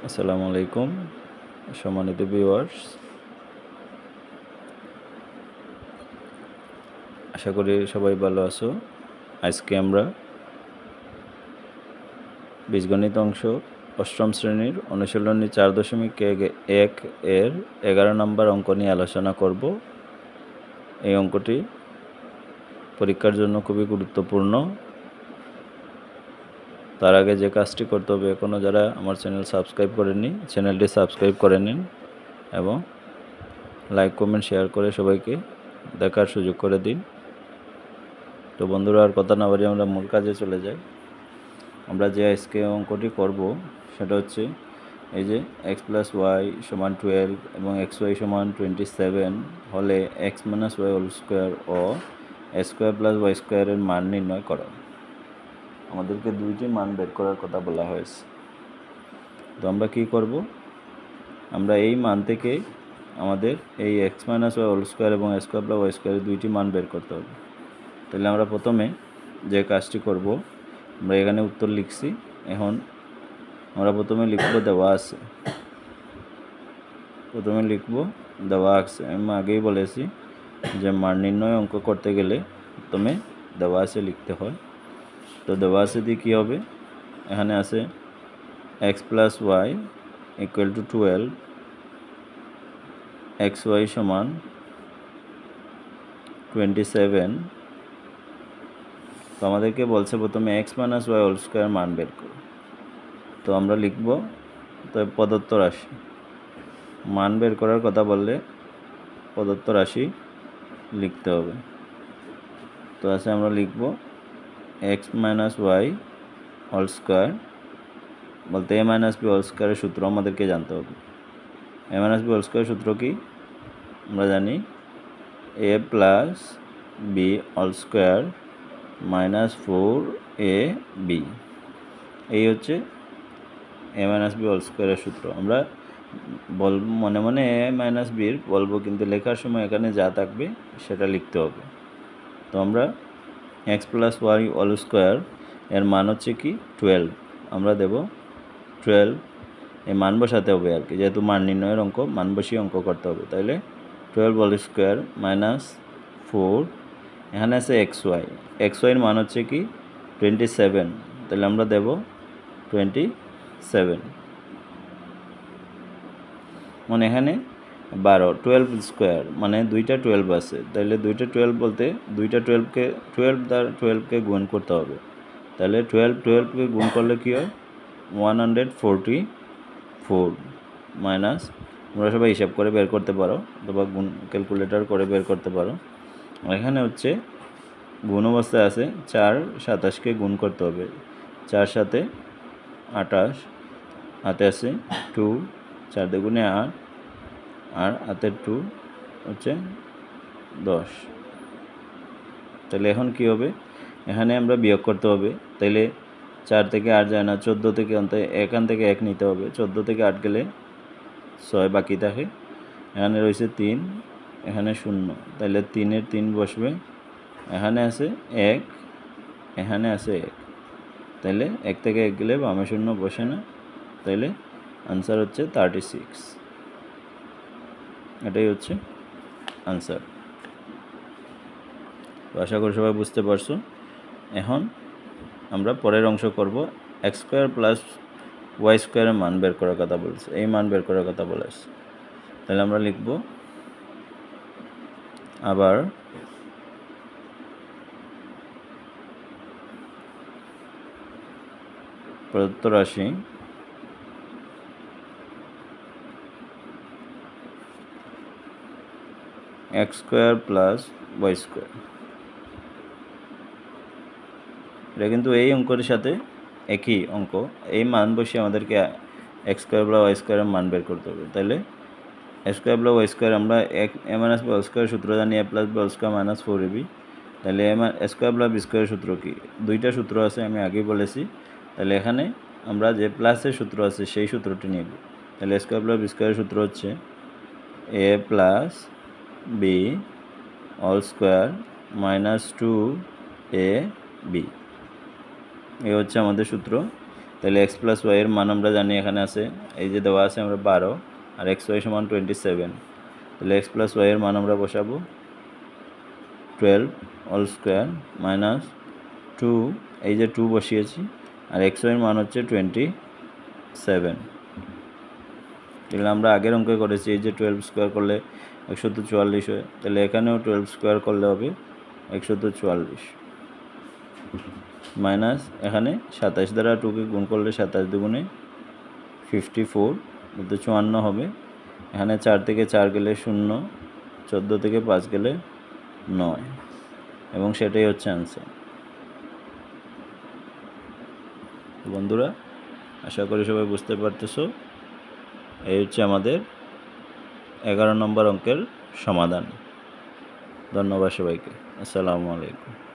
আসসালামু আলাইকুম সম্মানিত ভিউয়ার্স, আশা করি সবাই ভালো আছো। আজকে আমরা বীজগণিত অংশ অষ্টম শ্রেণীর অনুশীলনী 4.1 এর 11 নম্বর অঙ্ক নিয়ে আলোচনা করব। এই অঙ্কটি পরীক্ষার জন্য খুবই গুরুত্বপূর্ণ। তার আগে যে কাজটি করতে হবে, এখনও যারা আমার চ্যানেল সাবস্ক্রাইব করেননি, চ্যানেলটি সাবস্ক্রাইব করে নিন এবং লাইক কমেন্ট শেয়ার করে সবাইকে দেখার সুযোগ করে দিন। তো বন্ধুরা, আর কথা না বাড়িয়ে আমরা মূল কাজে চলে যাই। আমরা যে আজকে অঙ্কটি করব সেটা হচ্ছে এই যে x + y = 12 এবং xy = 27 হলে x - y হোল স্কোয়ার ও স্কোয়ার + y স্কোয়ার এর মান নির্ণয় করো। আমাদেরকে দুইটি মান বের করার কথা বলা হয়েছে। তো আমরা কি করব, আমরা এই মান থেকে আমাদের এই x - y হোল স্কোয়ার এবং স্কোয়ার + y স্কোয়ারের দুইটি মান বের করতে হবে। তাহলে আমরা প্রথমে যে কাজটি করব, আমরা এখানে উত্তর লিখছি। এখন আমরা প্রথমে লিখব দেওয়া আছে, আমি আগেই বলেছি যে মান নির্ণয় অঙ্ক করতে গেলে প্রথমে দেওয়া আছে লিখতে হয়। তো দেওয়া আছে দিয়ে কী হবে, এখানে আছে x + y = 12, xy = 27। তো আমাদেরকে বলছে প্রথমে x - y হোল স্কোয়ার মান বের করো। তো আমরা লিখব, তো প্রদত্ত রাশি মান বের করার কথা বললে প্রদত্ত রাশি লিখতে হবে। তো আছে আমরা লিখব x - y হোল স্কোয়ার বলতে a - b হোল স্কোয়ারের সূত্র আমাদেরকে জানতে হবে। a - b হোল স্কোয়ারের সূত্র কি আমরা জানি, a + b whole square - 4ab। এই হচ্ছে a - b হোল স্কোয়ারের সূত্র। আমরা মনে মনে a - b বলবো, কিন্তু লেখার সময় এখানে যা থাকবে সেটা লিখতে হবে। তো আমরা x + y হোল স্কোয়ার এর মান হচ্ছে কি 12, আমরা দেব 12। এই মান বসাতে হবে আর কি, যেহেতু মান নির্ণয়ের অঙ্ক, মান বসিয়ে অঙ্ক করতে হবে। তাহলে 12 হোল স্কোয়ার -4, এখানে আছে xy এর মান হচ্ছে কি 27, তাহলে আমরা দেব 27। মানে এখানে 12, 12 স্কোয়ার মানে দুইটা 12 আছে, তাহলে দুইটা 12 বলতে দুইটা 12 দ্বারা 12কে গুণ করতে হবে। তাহলে 12কে গুণ করলে কী হয়, 144 মাইনাস, তোমরা সবাই হিসাব করে বের করতে পারো অথবা গুণ ক্যালকুলেটর করে বের করতে পারো। এখানে হচ্ছে গুণ অবস্থায় আছে 4 27কে গুণ করতে হবে, 4 × 7 = 28, হাতে আছে 2, 4 × 2 = 8, আর হাতের 2 হচ্ছে 10। তাহলে এখন কি হবে, এখানে আমরা বিয়োগ করতে হবে। তাইলে 4 থেকে 8 যায় না, 14 থেকে এখান থেকে 1 নিতে হবে। 14 থেকে 8 গেলে 6 বাকি থাকে, এখানে রয়েছে 3, এখানে 0, তাহলে 3-এর 3 বসবে। এখানে আছে 1, এখানে আছে 1, তাহলে 1 থেকে 1 গেলে বামে 0 বসে না, তাইলে আনসার হচ্ছে 36। এটাই হচ্ছে আনসার। তো আশা করি সবাই বুঝতে পারছো। এখন আমরা পরের অংশ করব, x² + y² এর মান বের করার কথা বলছে, এই মান বের করার কথা বলেছে। তাহলে আমরা লিখব আবার প্রদত্ত রাশি x² + y²। এটা কিন্তু এই অঙ্কের সাথে একই অঙ্ক, এই মান বসিয়ে আমাদেরকে x² + y² এর মান বের করতে হবে। তাহলে x² + y² আমরা a - b হোল স্কোয়ার সূত্র জানি, a + b whole square - 4ab। তাহলে a² + b² সূত্র কি, দুইটা সূত্র আছে আমি আগেই বলেছি। তাহলে এখানে আমরা যে প্লাসের সূত্র আছে সেই সূত্রটি নিব। তাহলে a² + b² সূত্র হচ্ছে a + b whole square - 2ab। এই হচ্ছে আমাদের সূত্র। তাহলে এক্স প্লাস ওয়াই এর মান আমরা জানি এখানে আছে, এই যে দেওয়া আছে আমরা 12 আর এক্স ওয়াই সমান 27। তাহলে এক্স প্লাস ওয়াই এর মান আমরা বসাবো 12 হোল স্কোয়ার মাইনাস 2, এই যে 2 বসিয়েছি, আর এক্স ওয়াই এর মান হচ্ছে 27। তাহলে আমরা আগের অঙ্কে করেছি এই যে 12 স্কোয়ার করলে 144 হয়, তাহলে এখানেও 12 স্কোয়ার করলে হবে 144 মাইনাস এখানে 27 দ্বারা 2কে গুণ করলে 27 দুগুণে 54, বলতে 54 হবে। এখানে 4 থেকে 4 গেলে 0, 14 থেকে 5 গেলে 9, এবং সেটাই হচ্ছে অ্যান্সার। বন্ধুরা, আশা করি সবাই বুঝতে পারতেছো। এই হচ্ছে আমাদের 11 নম্বর অঙ্কের সমাধান। ধন্যবাদ সবাইকে। আসসালামু আলাইকুম।